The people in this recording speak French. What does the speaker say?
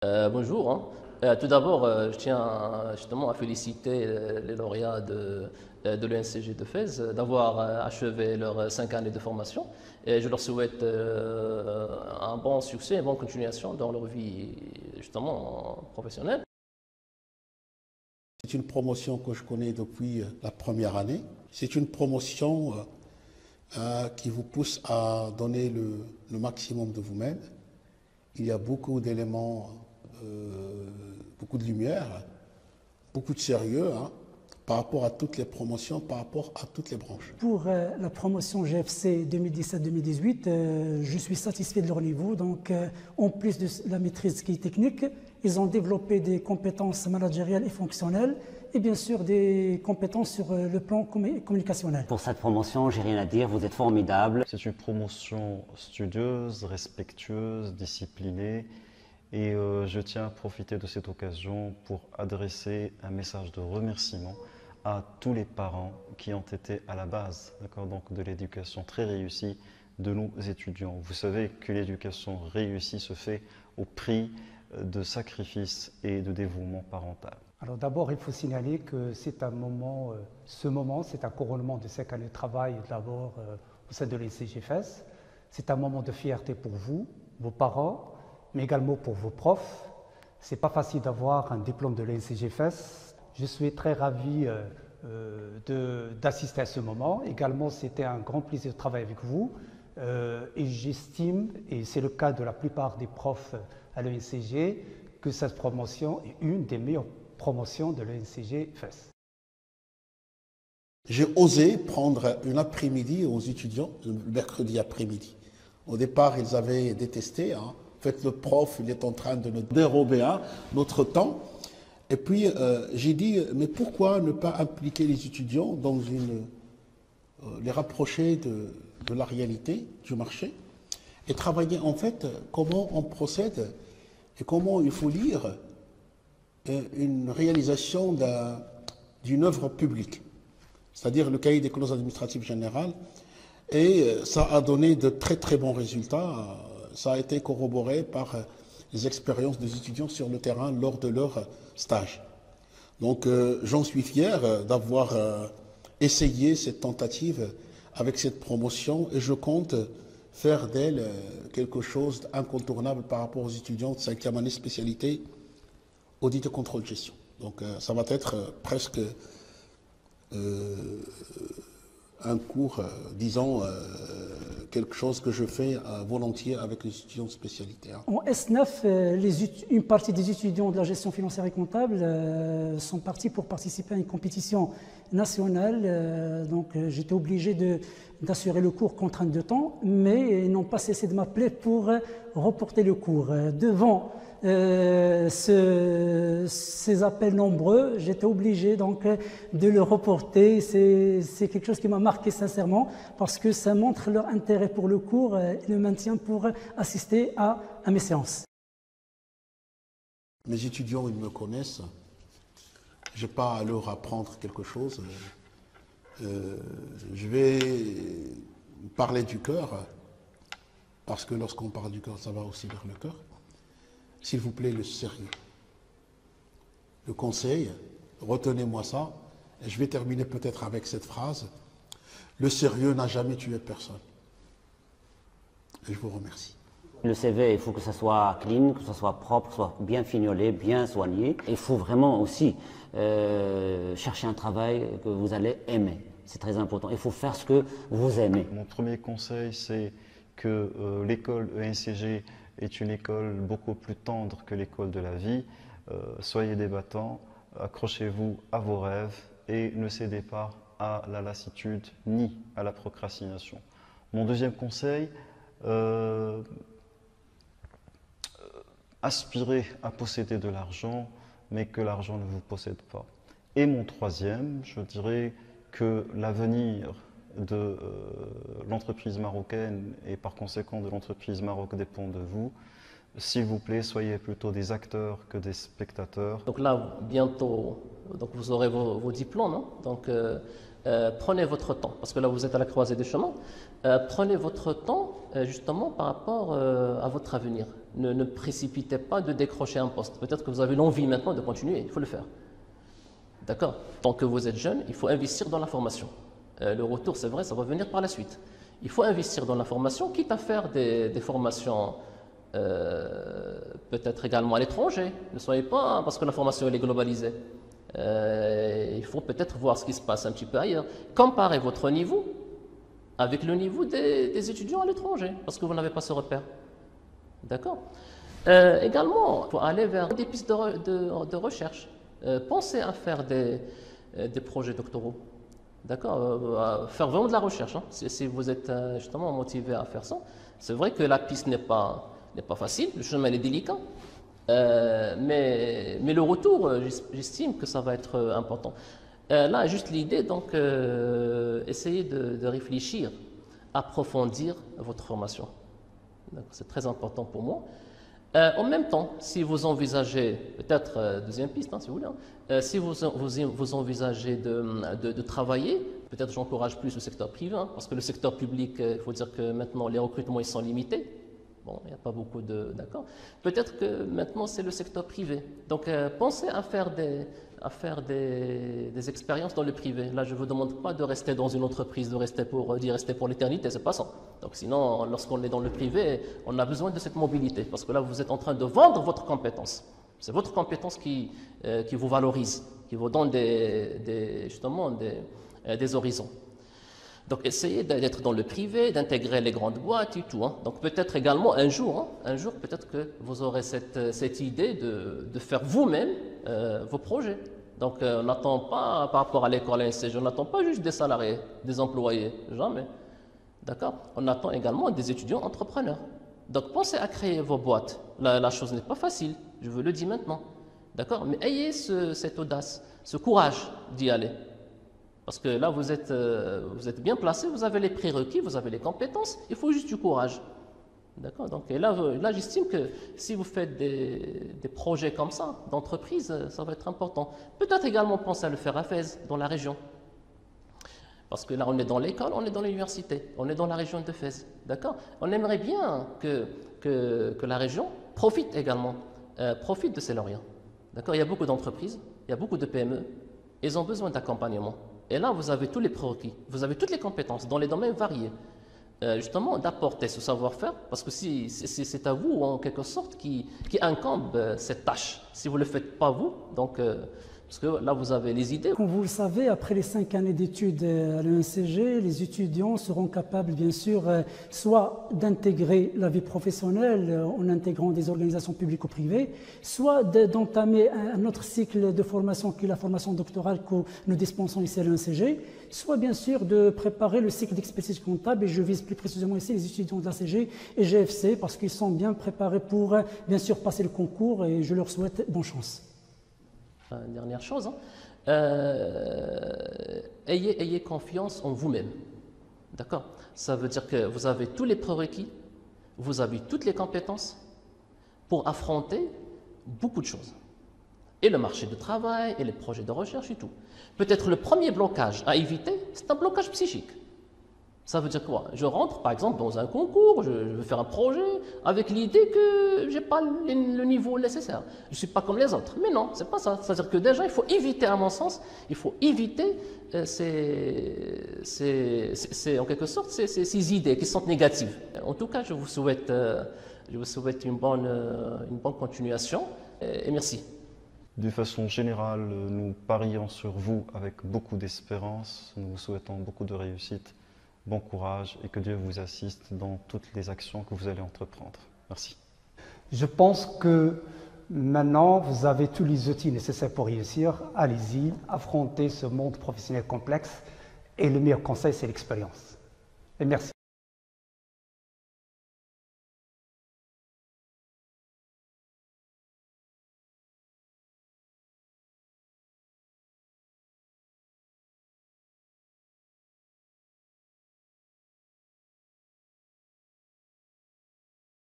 Bonjour, hein. Tout d'abord, je tiens justement à féliciter les lauréats de l'ENCG de Fès d'avoir achevé leurs 5 années de formation et je leur souhaite un bon succès et une bonne continuation dans leur vie justement professionnelle. C'est une promotion que je connais depuis la première année. C'est une promotion qui vous pousse à donner le maximum de vous-même. Il y a beaucoup d'éléments, beaucoup de lumière, beaucoup de sérieux par rapport à toutes les promotions, par rapport à toutes les branches. Pour la promotion GFC 2017-2018, je suis satisfait de leur niveau. Donc, en plus de la maîtrise qui est technique, ils ont développé des compétences managériales et fonctionnelles et bien sûr des compétences sur le plan communicationnel. Pour cette promotion, j'ai rien à dire, vous êtes formidable. C'est une promotion studieuse, respectueuse, disciplinée. Et je tiens à profiter de cette occasion pour adresser un message de remerciement à tous les parents qui ont été à la base, donc de l'éducation très réussie de nos étudiants. Vous savez que l'éducation réussie se fait au prix de sacrifices et de dévouement parental. Alors d'abord, il faut signaler que c'est un moment, c'est un couronnement de 5 années de travail d'abord au sein de l'ENCG Fès. C'est un moment de fierté pour vous, vos parents, mais également pour vos profs. C'est pas facile d'avoir un diplôme de l'ENCG Fès. Je suis très ravi d'assister à ce moment. Également, c'était un grand plaisir de travailler avec vous. Et j'estime, et c'est le cas de la plupart des profs à l'ENCG, que cette promotion est une des meilleures promotions de l'ENCG Fès. J'ai osé prendre une après-midi aux étudiants, le mercredi après-midi. Au départ, ils avaient détesté. En fait, le prof, il est en train de nous dérober notre temps. Et puis, j'ai dit, mais pourquoi ne pas impliquer les étudiants dans les rapprocher de la réalité du marché et travailler en fait comment on procède et comment il faut lire une réalisation d'une œuvre publique, c'est-à-dire le cahier des clauses administratives générales. Et ça a donné de très très bons résultats. Ça a été corroboré par les expériences des étudiants sur le terrain lors de leur stage. Donc j'en suis fier d'avoir essayé cette tentative avec cette promotion et je compte faire d'elle quelque chose d'incontournable par rapport aux étudiants de 5e année spécialité audit et contrôle gestion. Donc ça va être presque un cours, disons, quelque chose que je fais volontiers avec les étudiants de spécialité. En S9, une partie des étudiants de la gestion financière et comptable sont partis pour participer à une compétition nationale. Donc j'étais obligé d'assurer le cours contrainte de temps, mais ils n'ont pas cessé de m'appeler pour reporter le cours. Devant ces appels nombreux, j'étais obligé donc de le reporter. C'est quelque chose qui m'a marqué sincèrement parce que ça montre leur intérêt pour le cours et le maintien pour assister à mes séances. Mes étudiants, ils me connaissent. Je n'ai pas à leur apprendre quelque chose. Je vais parler du cœur parce que lorsqu'on parle du cœur, ça va aussi vers le cœur. S'il vous plaît, le sérieux. Le conseil, retenez-moi ça, et je vais terminer peut-être avec cette phrase. Le sérieux n'a jamais tué personne. Et je vous remercie. Le CV, il faut que ça soit clean, que ça soit propre, que ça soit bien fignolé, bien soigné. Il faut vraiment aussi chercher un travail que vous allez aimer. C'est très important. Il faut faire ce que vous aimez. Mon premier conseil, c'est que l'école ENCG est une école beaucoup plus tendre que l'école de la vie. Soyez des battants, accrochez-vous à vos rêves et ne cédez pas à la lassitude ni à la procrastination. Mon deuxième conseil, aspirez à posséder de l'argent, mais que l'argent ne vous possède pas. Et mon troisième, je dirais que l'avenir de l'entreprise marocaine et par conséquent de l'entreprise Maroc dépend de vous. S'il vous plaît, soyez plutôt des acteurs que des spectateurs. Donc là, bientôt, donc vous aurez vos diplômes, hein. Donc prenez votre temps, parce que là vous êtes à la croisée des chemins. Prenez votre temps justement par rapport à votre avenir. ne précipitez pas de décrocher un poste. Peut-être que vous avez l'envie maintenant de continuer, il faut le faire. D'accord? Tant que vous êtes jeune, il faut investir dans la formation. Le retour, c'est vrai, ça va venir par la suite. Il faut investir dans la formation, quitte à faire des formations peut-être également à l'étranger. Ne soyez pas, parce que la formation elle est globalisée. Il faut peut-être voir ce qui se passe un petit peu ailleurs. Comparez votre niveau avec le niveau des étudiants à l'étranger, parce que vous n'avez pas ce repère. D'accord? Également, il faut aller vers des pistes de recherche. Pensez à faire des projets doctoraux. D'accord? Faire vraiment de la recherche. Hein. Si vous êtes justement motivé à faire ça, c'est vrai que la piste n'est pas facile, le chemin est délicat, mais le retour, j'estime que ça va être important. Là, juste l'idée, donc, essayez de réfléchir, approfondir votre formation. C'est très important pour moi. En même temps, si vous envisagez, peut-être deuxième piste, hein, si vous voulez, hein, si vous envisagez de travailler, peut-être j'encourage plus le secteur privé, hein, parce que le secteur public, il faut dire que maintenant les recrutements ils sont limités. Bon, il n'y a pas beaucoup de... D'accord. Peut-être que maintenant c'est le secteur privé. Donc pensez à faire des expériences dans le privé. Là, je ne vous demande pas de rester dans une entreprise, d'y rester pour l'éternité, c'est pas ça. Donc sinon, lorsqu'on est dans le privé, on a besoin de cette mobilité, parce que là, vous êtes en train de vendre votre compétence. C'est votre compétence qui vous valorise, qui vous donne justement des horizons. Donc essayez d'être dans le privé, d'intégrer les grandes boîtes et tout. Hein. Donc peut-être également un jour peut-être que vous aurez cette idée de faire vous-même vos projets. Donc on n'attend pas, par rapport à l'école ANCG, on n'attend pas juste des salariés, des employés, jamais. D'accord? On attend également des étudiants entrepreneurs. Donc pensez à créer vos boîtes. La chose n'est pas facile, je vous le dis maintenant. D'accord? Mais ayez cette audace, ce courage d'y aller. Parce que là, vous êtes bien placé, vous avez les prérequis, vous avez les compétences, il faut juste du courage. D'accord? Donc, et là j'estime que si vous faites des projets comme ça, d'entreprise, ça va être important. Peut-être également penser à le faire à Fès, dans la région. Parce que là, on est dans l'école, on est dans l'université, on est dans la région de Fès. D'accord? On aimerait bien que la région profite également, profite de ces lauréats. D'accord? Il y a beaucoup d'entreprises, il y a beaucoup de PME, ils ont besoin d'accompagnement. Et là, vous avez tous les prérequis, vous avez toutes les compétences dans les domaines variés, justement d'apporter ce savoir-faire, parce que c'est à vous, en quelque sorte, qui incombe cette tâche. Si vous ne le faites pas vous, donc, parce que là, vous avez les idées. Comme vous le savez, après les 5 années d'études à l'ENCG, les étudiants seront capables, bien sûr, soit d'intégrer la vie professionnelle en intégrant des organisations publiques ou privées, soit d'entamer un autre cycle de formation qui est la formation doctorale que nous dispensons ici à l'ENCG, soit bien sûr de préparer le cycle d'expertise comptable, et je vise plus précisément ici les étudiants de l'ACG et GFC, parce qu'ils sont bien préparés pour, bien sûr, passer le concours, et je leur souhaite bonne chance. Une dernière chose, hein. Ayez confiance en vous-même. D'accord? Ça veut dire que vous avez tous les prérequis, vous avez toutes les compétences pour affronter beaucoup de choses. Et le marché du travail, et les projets de recherche et tout. Peut-être le premier blocage à éviter, c'est un blocage psychique. Ça veut dire quoi? Je rentre par exemple dans un concours, je veux faire un projet avec l'idée que je n'ai pas le niveau nécessaire. Je ne suis pas comme les autres. Mais non, ce n'est pas ça. C'est-à-dire que déjà, il faut éviter, à mon sens, il faut éviter en quelque sorte ces idées qui sont négatives. En tout cas, je vous souhaite une bonne continuation et merci. De façon générale, nous parions sur vous avec beaucoup d'espérance. Nous vous souhaitons beaucoup de réussite. Bon courage et que Dieu vous assiste dans toutes les actions que vous allez entreprendre. Merci. Je pense que maintenant, vous avez tous les outils nécessaires pour réussir. Allez-y, affrontez ce monde professionnel complexe, et le meilleur conseil, c'est l'expérience. Et merci.